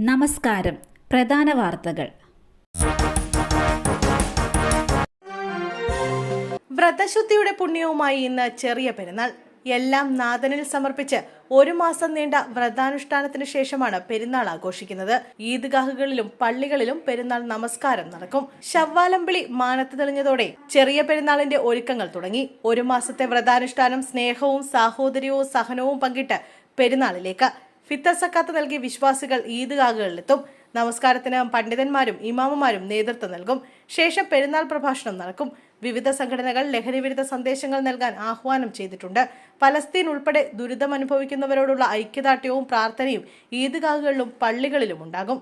നമസ്കാരം. പ്രധാന വാർത്തകൾ. വ്രതശുദ്ധിയുടെ പുണ്യവുമായി ഇന്ന് ചെറിയ പെരുന്നാൾ. എല്ലാം നാഥനിൽ സമർപ്പിച്ച് ഒരു മാസം നീണ്ട വ്രതാനുഷ്ഠാനത്തിന് ശേഷമാണ് പെരുന്നാൾ ആഘോഷിക്കുന്നത്. ഈദ്ഗാഹുകളിലും പള്ളികളിലും പെരുന്നാൾ നമസ്കാരം നടക്കും. ശവ്വാലമ്പിളി മാനത്ത് തെളിഞ്ഞതോടെ ചെറിയ പെരുന്നാളിന്റെ ഒരുക്കങ്ങൾ തുടങ്ങി. ഒരു മാസത്തെ വ്രതാനുഷ്ഠാനം സ്നേഹവും സാഹോദര്യവും സഹനവും പങ്കിട്ട് പെരുന്നാളിലേക്ക് ഫിത്തർ സക്കാത്ത് നൽകി വിശ്വാസികൾ ഈദ്ഗാഹുകളിലെത്തും. നമസ്കാരത്തിന് പണ്ഡിതന്മാരും ഇമാമുമാരും നേതൃത്വം നൽകും. ശേഷം പെരുന്നാൾ പ്രഭാഷണം നടക്കും. വിവിധ സംഘടനകൾ ലഹരിവിരുദ്ധ സന്ദേശങ്ങൾ നൽകാൻ ആഹ്വാനം ചെയ്തിട്ടുണ്ട്. പലസ്തീൻ ഉൾപ്പെടെ ദുരിതമനുഭവിക്കുന്നവരോടുള്ള ഐക്യദാർഢ്യവും പ്രാർത്ഥനയും ഈദ്ഗാഹുകളിലും പള്ളികളിലും ഉണ്ടാകും.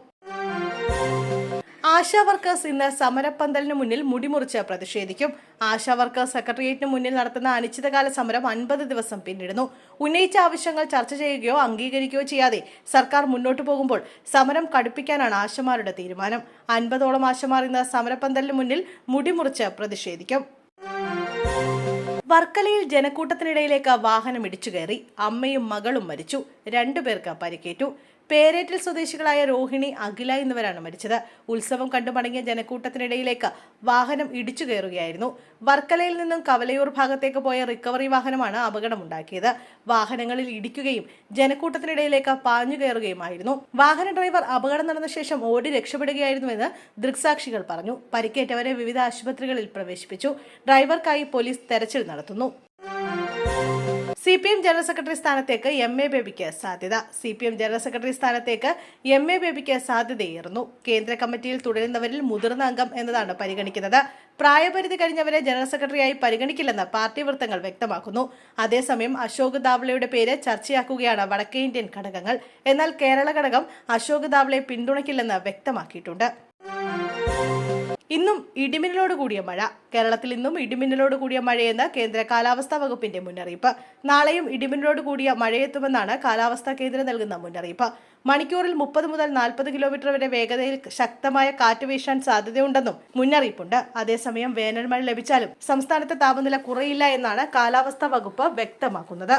ആശാ വർക്കേഴ്സ് ഇന്ന് സമരപ്പന്തലിന് മുന്നിൽ മുടിമുറിച്ച് പ്രതിഷേധിക്കും. ആശാ വർക്കേഴ്സ് സെക്രട്ടേറിയറ്റിന് മുന്നിൽ നടത്തുന്ന അനിശ്ചിതകാല സമരം 50 ദിവസം പിന്നിടുന്നു. ഉന്നയിച്ച ആവശ്യങ്ങൾ ചർച്ച ചെയ്യുകയോ അംഗീകരിക്കുകയോ ചെയ്യാതെ സർക്കാർ മുന്നോട്ടു പോകുമ്പോൾ സമരം കടുപ്പിക്കാനാണ് ആശമാരുടെ തീരുമാനം. 50ഓളം ആശമാർ ഇന്ന് സമരപ്പന്തലിന് മുന്നിൽ മുടിമുറിച്ച് പ്രതിഷേധിക്കും. വർക്കലയിൽ ജനക്കൂട്ടത്തിനിടയിലേക്ക് വാഹനം ഇടിച്ചുകയറി. അമ്മയും മകളും മരിച്ചു. 2 പേർക്ക് പരിക്കേറ്റു. പേരേറ്റിൽ സ്വദേശികളായ രോഹിണി, അഖില എന്നിവരാണ് മരിച്ചത്. ഉത്സവം കണ്ടു മടങ്ങിയ ജനക്കൂട്ടത്തിനിടയിലേക്ക് വാഹനം ഇടിച്ചു കയറുകയായിരുന്നു. വർക്കലയിൽ നിന്നും കവലയൂർ ഭാഗത്തേക്ക് പോയ റിക്കവറി വാഹനമാണ് അപകടമുണ്ടാക്കിയത്. വാഹനങ്ങളിൽ ഇടിക്കുകയും ജനക്കൂട്ടത്തിനിടയിലേക്ക് പാഞ്ഞു കയറുകയുമായിരുന്നു. വാഹന ഡ്രൈവർ അപകടം നടന്ന ശേഷം ഓടി രക്ഷപ്പെടുകയായിരുന്നുവെന്ന് ദൃക്സാക്ഷികൾ പറഞ്ഞു. പരിക്കേറ്റവരെ വിവിധ ആശുപത്രികളിൽ പ്രവേശിപ്പിച്ചു. ഡ്രൈവർക്കായി പോലീസ് തെരച്ചിൽ നടത്തുന്നു. CPM ജനറൽ സെക്രട്ടറി സ്ഥാനത്തേക്ക് MA ബേബിക്ക് സാധ്യത. CPM ജനറൽ സെക്രട്ടറി സ്ഥാനത്തേക്ക് MA ബേബിക്ക് സാധ്യതയേറുന്നു. കേന്ദ്ര കമ്മിറ്റിയിൽ തുടരുന്നവരിൽ മുതിർന്ന അംഗം എന്നതാണ് പരിഗണിക്കുന്നത്. പ്രായപരിധി കഴിഞ്ഞവരെ ജനറൽ സെക്രട്ടറിയായി പരിഗണിക്കില്ലെന്ന് പാർട്ടി വൃത്തങ്ങൾ വ്യക്തമാക്കുന്നു. അതേസമയം അശോക് ദാവ്ലെയുടെ പേര് ചർച്ചയാക്കുകയാണ് വടക്കേ ഇന്ത്യൻ ഘടകങ്ങൾ. എന്നാൽ കേരള ഘടകം അശോക് ദാവ്ലെ പിന്തുണയ്ക്കില്ലെന്ന് വ്യക്തമാക്കിയിട്ടുണ്ട്. ഇന്നും ഇടിമിന്നലോട് കൂടിയ മഴ. കേരളത്തിൽ ഇന്നും ഇടിമിന്നലോട് കൂടിയ മഴയെന്ന് കേന്ദ്ര കാലാവസ്ഥാ വകുപ്പിന്റെ മുന്നറിയിപ്പ്. നാളെയും ഇടിമിന്നലോട് കൂടിയ മഴയെത്തുമെന്നാണ് കാലാവസ്ഥാ കേന്ദ്രം നൽകുന്ന മുന്നറിയിപ്പ്. മണിക്കൂറിൽ 30 മുതൽ 40 കിലോമീറ്റർ വരെ വേഗതയിൽ ശക്തമായ കാറ്റ് വീശാൻ സാധ്യതയുണ്ടെന്നും മുന്നറിയിപ്പുണ്ട്. അതേസമയം വേനൽ മഴ ലഭിച്ചാലും സംസ്ഥാനത്തെ താപനില കുറയില്ല എന്നാണ് കാലാവസ്ഥാ വകുപ്പ് വ്യക്തമാക്കുന്നത്.